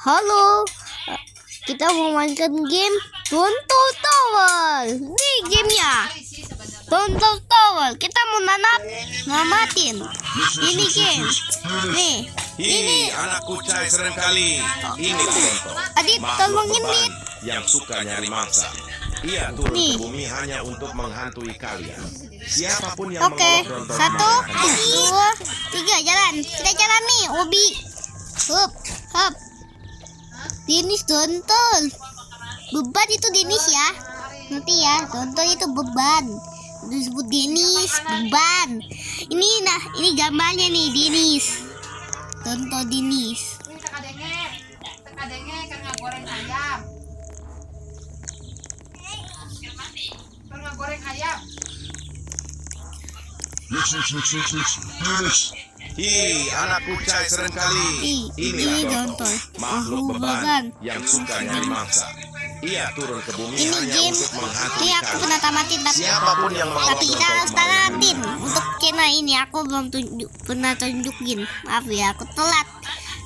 Halo, kita mau mainkan game Tontol Tower. Nih gamenya, Tontol Tower. Kita mau namatin. Ini game. Nih, ini anak kucai serem kali. Ini Tontol. Adit, tolongin Dit. Yang suka nyari mangsa. Ia turun ke bumi hanya untuk menghantui kalian. Siapapun yang Oke, mengolok Tontol 1, 2, 3, jalan. Kita jalan nih, Obi. Hup, hup. Denis Tontol. Beban itu Denis ya. Nanti ya, Tontol itu beban. Disebut Denis, beban. Ini gambarnya nih, Denis. Tontol Denis. Tekadenge karena goreng ayam. Karena goreng ayam. Hi, anak kucai serem kali. Inilah Tontol, makhluk beban yang suka nyari mangsa. Ia turun ke bumi Ini hanya game. untuk menghantui Ini aku pernah tamatin Siapapun yang mengolok tapi kita Tontol harus tamatin. Untuk channel ini aku belum pernah tunjukin. Maaf ya, aku telat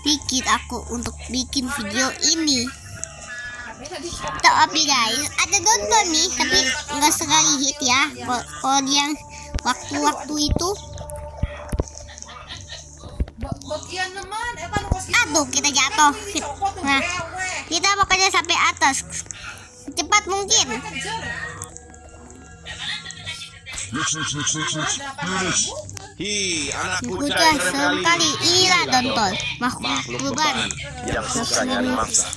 dikit aku untuk bikin video ini. Tapi guys, ada Tontol nih, tapi nggak sekali hit ya. Kalau yang waktu-waktu itu, Bagian teman, aduh kita jatuh. Nah, kita pokoknya sampai atas cepat mungkin. Hi, anak kucai Kucai serem serem kali. Inilah Tontol, makhluk makhluk beban. yang suka nyari mangsa.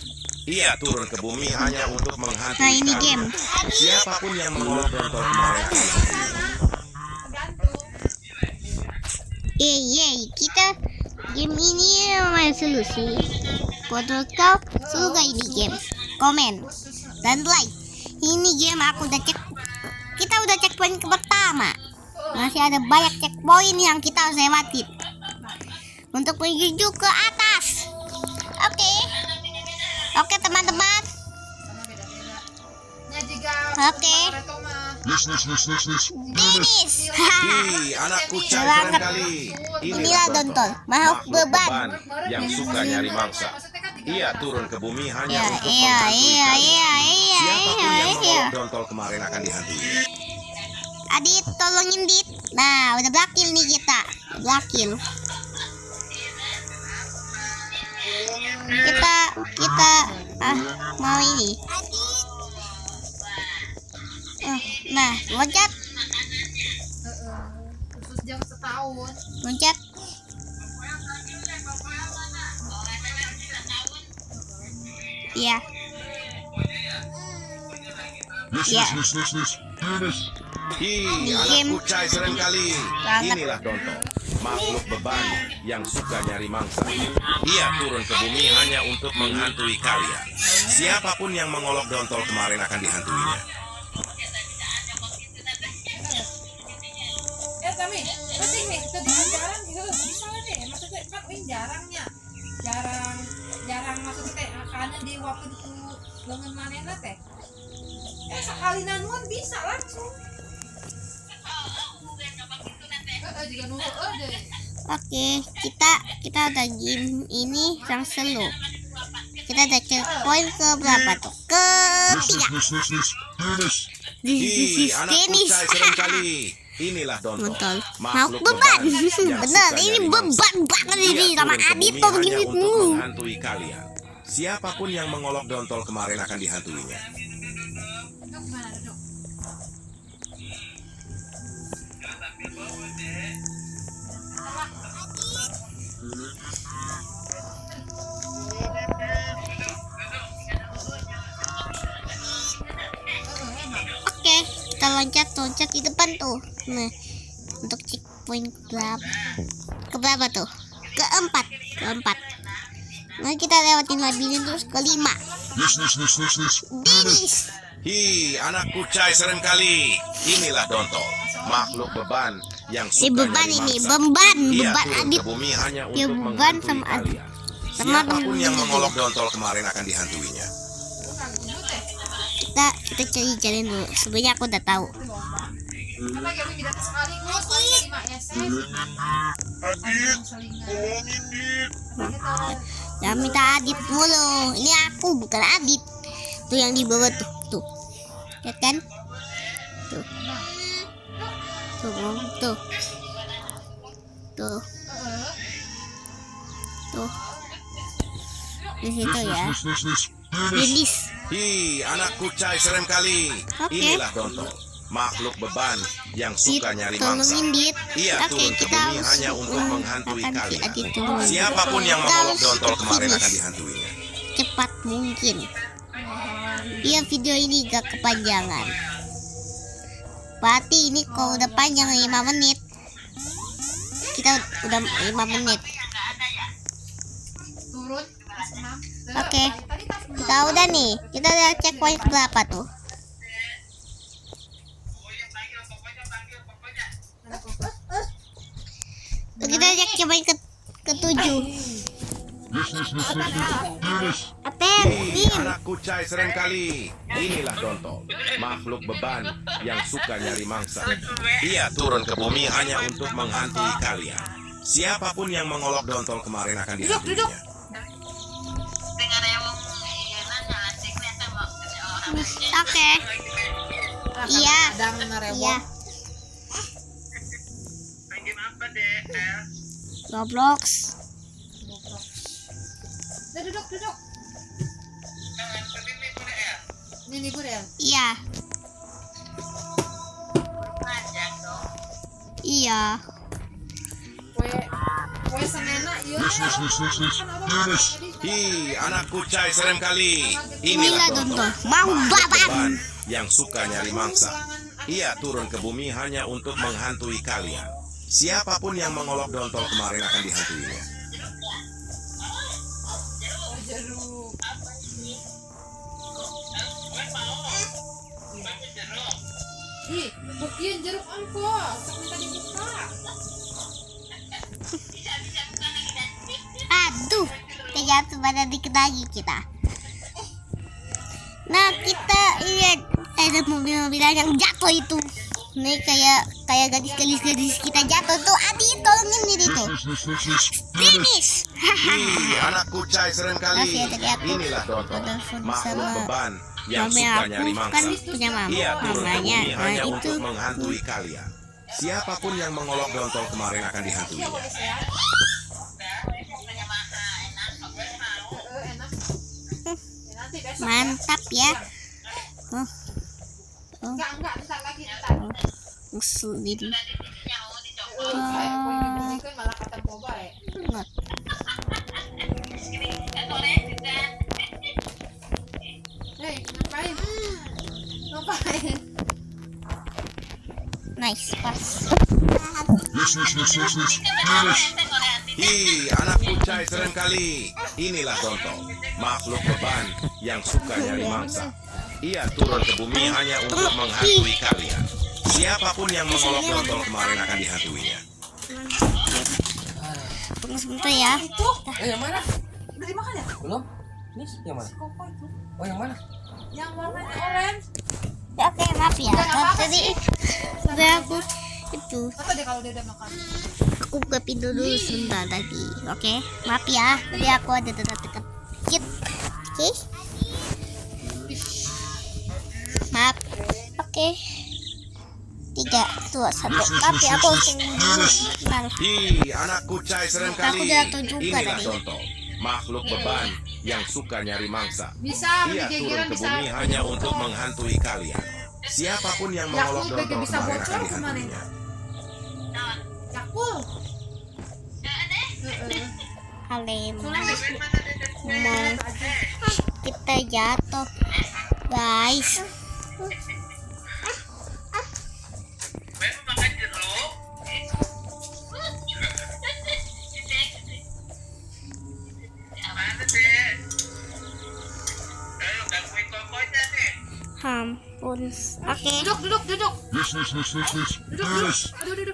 Ia turun ke bumi hanya untuk menghantui Nah, ini kalian. game. Siapapun yang mengolok Tontol kemarin. Kita game ini main solusi. Buat kau suka ini game, komen dan like. Ini game aku udah cek. Kita udah checkpoint ke pertama. Masih ada banyak checkpoint yang kita harus lewatin untuk menuju ke atas. Oke teman-teman. Oke. Denis. Hi, anak kucai serem kali. Inilah Tontol, makhluk beban. yang suka nyari mangsa. Ia turun ke bumi hanya untuk menghantui Iya. Siapapun yang mengolok Tontol kemarin akan dihantui. Adit, tolongin Dit. Nah, udah berhasil nih kita. Berhasil. Kita mau ini. Nah, loncat. Khusus jam setahun. Loncat. Iya. Iya. Hi, anak Game. kucai serem kali. Banget. Inilah Tontol, makhluk beban yang suka nyari mangsa. Ia turun ke bumi hanya untuk menghantui kalian. Siapapun yang mengolok Tontol kemarin akan dihantuinya. Kami, penting nih, kita jarang gitu, bisa deh. Maksudnya kan ini jarangnya, jarang maksudnya teh karena di waktu itu dengan manena teh. Sekali nanuan bisa langsung. Juga nunggu deh. Oke, kita ada game ini yang slow. Kita ada checkpoint ke berapa tuh? Ke 3. Hi, anak Denis. kucai serem kali. Inilah Tontol, Tontol, makhluk beban. yang Bener, suka ini nyari beban mangsa. banget Ia ini sama turun ke Adit bumi tuh hanya begini untuk menghantui kalian. Siapapun yang mengolok Tontol kemarin akan dihantuinya. Gimana duduk? Oke, kita loncat di depan tuh. Nah, untuk checkpoint ke berapa tuh? Keempat. Nah, kita lewatin labirin terus ke 5. Denis. Hi, anak kucai serem kali. Inilah Tontol, makhluk beban yang suka beban nyari ini, mangsa. beban Ia Adit. turun ke bumi hanya Ya, untuk beban menghantui sama Adit. kalian. Sama Siapapun yang temen-temen mengolok juga. Tontol kemarin akan dihantuinya. Kita cari dulu. Sebenarnya aku udah tahu. Apa kami tidak sekaligus paling 5 SS. Adit, tolongin Dit. Jangan minta Adit mulu. Ini aku bukan Adit. Tuh yang di bawah tuh. Tuh. Lihat kan? Tuh. Tuh. Tuh. Tuh. Tuh. Di situ ya. Lindis. Hi, anak kucai serem kali. Oke. Inilah Dontol, makhluk beban yang suka nyari mangsa. Tolongin Dit. Ia Oke, turun ke kita bumi harus hanya untuk menghantui akan kalian. Adit dulu. Siapapun yang Kita mengolok harus Dontol kemarin finish akan dihantuinya. cepat mungkin. Iya, video ini gak kepanjangan. Berarti ini kalau udah panjang 5 menit. Kita udah 5 menit. Turun tas 6. Oke. Kita udah nih. Kita udah cek poin berapa tuh? Tuh, kita cek poin ke-7. Aten, Hi, Nim. anak kucai serem kali. Inilah Dontol, makhluk beban yang suka nyari mangsa. Ia turun ke bumi hanya untuk menghantui kalian. Siapapun yang mengolok Dontol kemarin akan dihantuinya. Oke. Iya. Kadang narewok. Iya. Roblox. Udah duduk. Ini libur ya? Iya. Iya. Kue senena iya. Hi, anak kucai serem kali. Inilah Inilah Dontol, Dontol, mau makhluk baban. beban yang suka nyari mangsa. Ia turun ke bumi hanya untuk menghantui kalian. Siapapun yang mengolok Dontol kemarin akan dihantuinya. Jeruk. Ih, bagian jeruk angko. Sok minta dibuka. Aduh, kita jatuh pada dikit lagi kita. Nah, kita lihat ada mobil-mobilan yang jatuh itu. Nih kayak gadis kita jatuh tuh. Adi, tolongin diri tuh. Finish. Hi, anak kucai serem kali. Maaf ya, tadi aku Inilah Dontol, telepon makhluk sama beban yang mami suka aku, nyari kan mangsa. punya mama. Ia turun ke Mamanya, bumi nah hanya itu. untuk menghantui kalian. Siapapun yang mengolok Dontol kemarin akan dihantuinya. Enak. Nanti besok. Mantap ya. Oh, Enggak, ntar lagi. ngeselin. Kan malah kata boba ya. Nggak. Hei, ngapain? Ngapain? Nice pas. Hi, anak kucai serem kali. Inilah Dontol, makhluk beban yang suka nyari mangsa. Ia turun ke bumi hanya untuk menghantui kalian. Siapapun yang mengolok Dontol kemarin akan dihantuinya. Tunggu sebentar ya. Yang mana? Udah dimakan ya? Belum? Ini yang mana? Koko itu. Oh, yang mana? Yang warnanya orange. Ya, oke, maaf ya. Udah, nggak apa-apa Tadi sih. udah aku itu. Apa deh kalau dia udah makan? Aku buka pintu dulu sebentar tadi. Oke, maaf ya. Tadi aku ada dekat-dekat dikit. Oke. Maaf. Oke. 3, 2, 1. Maaf ya, aku harus dulu. Bentar. Hi, anak kucai serem kali. Aku jatuh juga Inilah tadi. Dontol, makhluk beban yang suka nyari mangsa. Bisa, Ia beli turun gegeran ke bisa. bumi hanya untuk menghantui kalian. Siapapun yang mengolok Yakult Dontol bisa kemarin bocor akan kemana? dihantuinya. Yakul. Halim. Soalnya Mau kita jatuh. Guys. Ampun. Oke. duduk. Duduk.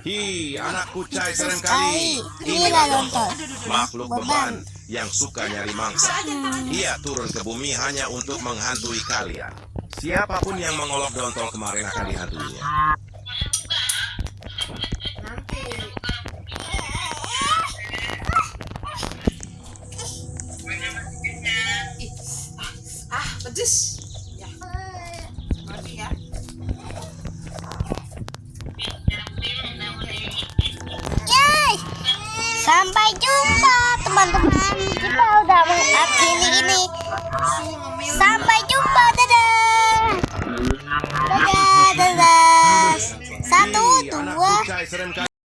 Hi, anak kucai serem Sekali. kali. Inilah Dontol, makhluk beban yang suka nyari mangsa. Ia turun ke bumi hanya untuk menghantui kalian. Siapapun yang mengolok Dontol kemarin akan dihantuinya. Nanti. Jis. Ya. Mati ya. Yay! Sampai jumpa teman-teman. Kita udah mengakhiri ini. Sampai jumpa, dadah. Dadah, dadah. Satu, Anak dua, kucai serem kali.